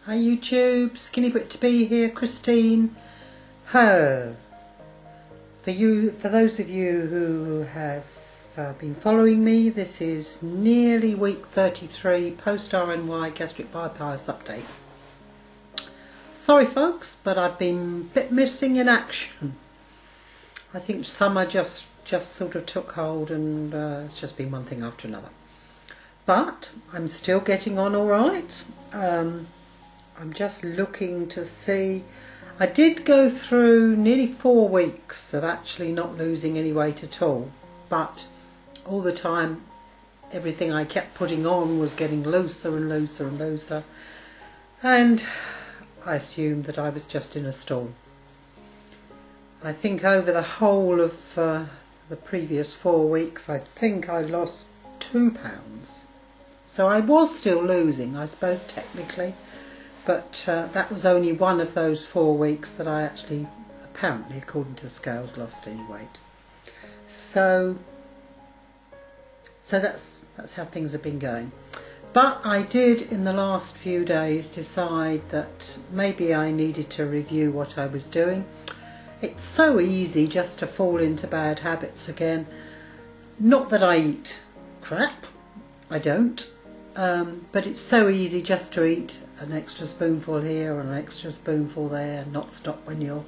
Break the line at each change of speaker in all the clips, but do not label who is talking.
Hi YouTube, Skinny Brit to be here, Christine. For those of you who have been following me, this is nearly week 33 post RNY gastric bypass update. Sorry folks, but I've been a bit missing in action. I think summer just sort of took hold, and it's just been one thing after another. But I'm still getting on all right. I'm just looking to see. I did go through nearly 4 weeks of actually not losing any weight at all, but all the time everything I kept putting on was getting looser and looser and looser, and I assumed that I was just in a stall. I think over the whole of the previous 4 weeks, I think I lost 2 pounds. So I was still losing, I suppose, technically. But that was only one of those 4 weeks that I actually, apparently, according to the scales, lost any weight. So that's how things have been going. But I did, in the last few days, decide that maybe I needed to review what I was doing. It's so easy just to fall into bad habits again. Not that I eat crap, I don't. But it's so easy just to eat an extra spoonful here or an extra spoonful there, and not stop when you're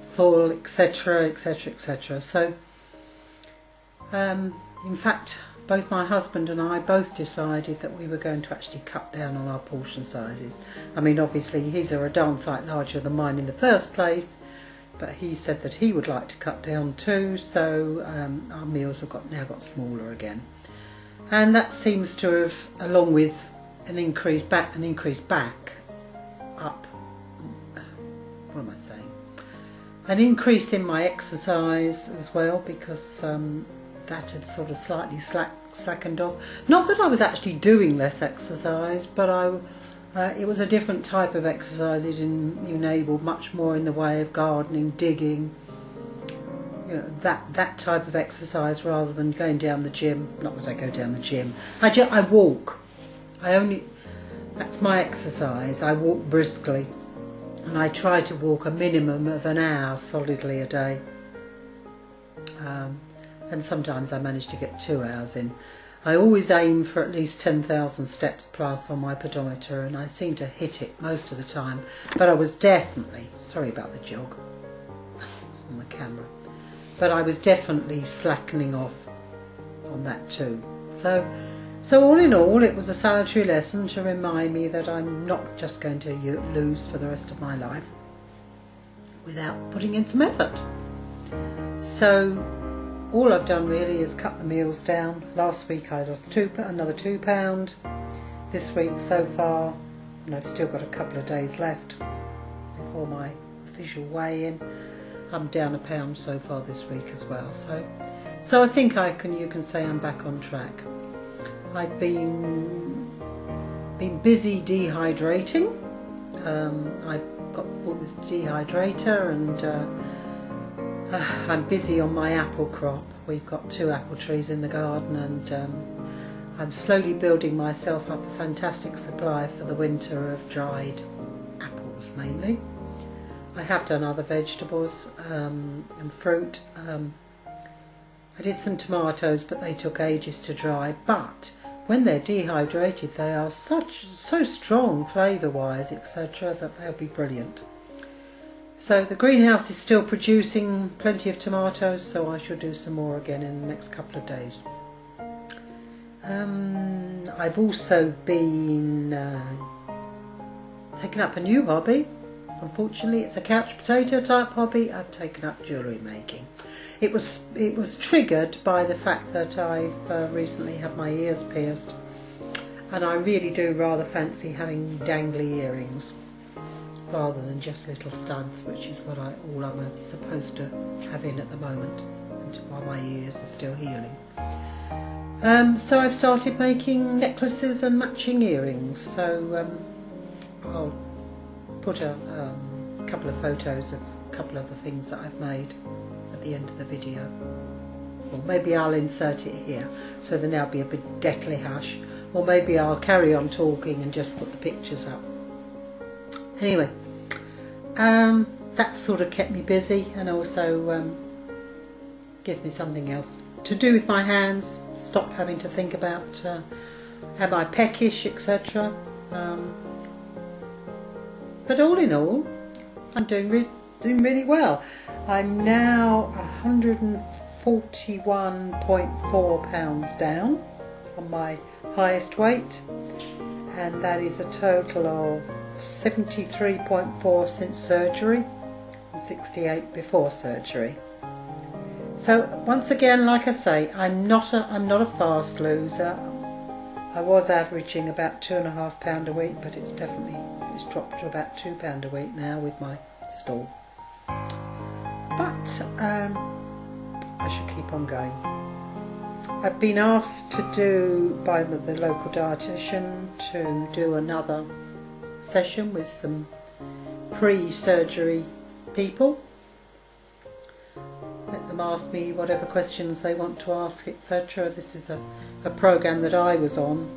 full, etc, etc, etc. So in fact, both my husband and I both decided that we were going to actually cut down on our portion sizes. I mean, obviously his are a darn sight larger than mine in the first place, but he said that he would like to cut down too, so our meals have now got smaller again. And that seems to have, along with an increase back up, what am I saying? An increase in my exercise as well, because that had sort of slightly slackened off. Not that I was actually doing less exercise, but it was a different type of exercise. It enabled much more in the way of gardening, digging, you know, that type of exercise, rather than going down the gym. Not that I go down the gym. I walk. That's my exercise. I walk briskly, and I try to walk a minimum of an hour solidly a day. And sometimes I manage to get 2 hours in. I always aim for at least 10,000 steps plus on my pedometer, and I seem to hit it most of the time. But I was definitely, sorry about the jog on the camera, but I was definitely slackening off on that too. So all in all, it was a salutary lesson to remind me that I'm not just going to lose for the rest of my life without putting in some effort. So all I've done really is cut the meals down. Last week I lost another £2. This week so far, and I've still got a couple of days left before my official weigh-in, I'm down a pound so far this week as well. So I think you can say I'm back on track. I've been busy dehydrating. I bought this dehydrator, and I'm busy on my apple crop. We've got 2 apple trees in the garden, and I'm slowly building myself up a fantastic supply for the winter of dried apples mainly. I have done other vegetables and fruit. I did some tomatoes, but they took ages to dry. But when they're dehydrated, they are so strong flavour-wise, etc., that they'll be brilliant. So the greenhouse is still producing plenty of tomatoes, so I shall do some more again in the next couple of days. I've also been taking up a new hobby. Unfortunately, it's a couch potato type hobby. I've taken up jewellery making. It was triggered by the fact that I've recently had my ears pierced, and I really do rather fancy having dangly earrings rather than just little studs, which is all I'm supposed to have in at the moment, while my ears are still healing. So I've started making necklaces and matching earrings. So I'll put a couple of photos of a couple of the things that I've made at the end of the video. Or maybe I'll insert it here, so then there'll be a bit deathly hush or maybe I'll carry on talking and just put the pictures up. Anyway, that sort of kept me busy, and also gives me something else to do with my hands, stop having to think about am I peckish, etc. But all in all, I'm doing really well. I'm now 141.4 pounds down on my highest weight, and that is a total of 73.4 since surgery and 68 before surgery. So once again, like I say, I'm not a fast loser. I was averaging about £2.5 a week, but it's dropped to about £2 a week now with my stool. But I should keep on going. I've been asked to do by the local dietitian to do another session with some pre-surgery people. Let them ask me whatever questions they want to ask, etc. This is a program that I was on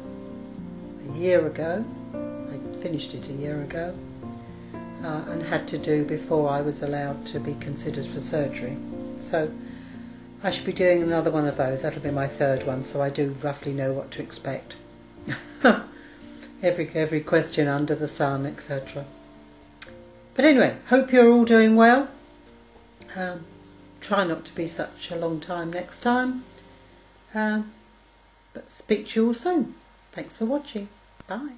a year ago. I finished it a year ago and had to do before I was allowed to be considered for surgery. So I should be doing another one of those. That'll be my third one, so I do roughly know what to expect. every question under the sun, etc. But anyway, hope you're all doing well. Try not to be such a long time next time. But speak to you all soon. Thanks for watching. Bye.